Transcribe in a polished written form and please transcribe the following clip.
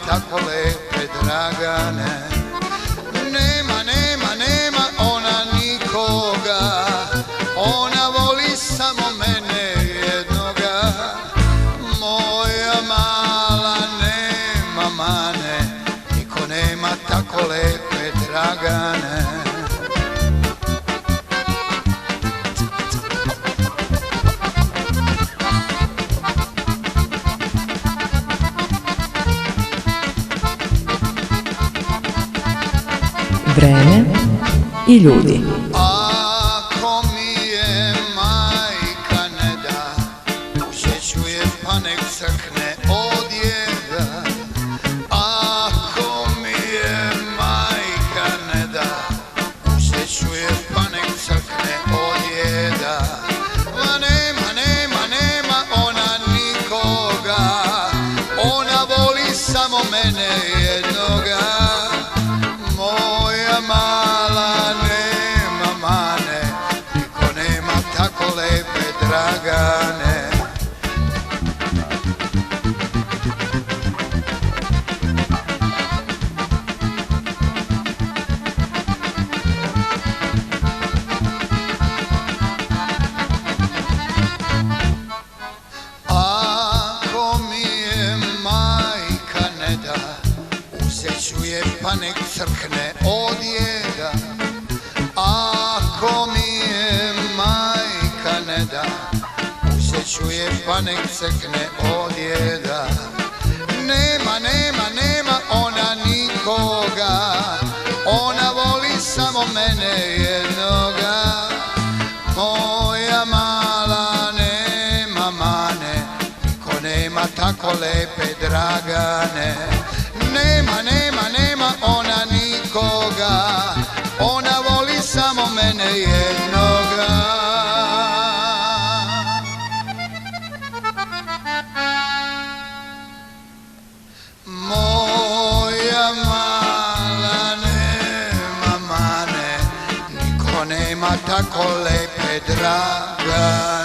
tako lepe Dragane. Nema ona nikoga, ona voli samo mene jednoga. Moja mala nema mane, niko nema tako lepe Dragane. Vreme i ljudi. Ako mi je majka ne da, ušeću je pa nek crkne od jeda. Ako mi je majka ne da, ušeću je pa nek crkne od jeda. Ma nema ona nikoga, ona voli samo mene jednoga. Moja mala nema mane, niko nema tako lepe Dragane. Ako mi je majka ne da, uzeću je pa nek crkne od jeda. Ako mi je majka ne da, uzeću je pa nek crkne od jeda. Nema ona nikoga, ona voli samo mene jednoga. Moja mala nema mane, niko nema tako lepe Dragane. Nema ona nikoga, ona voli samo mene jednoga. Moja mala nema mane, niko nema tako lepe Dragane.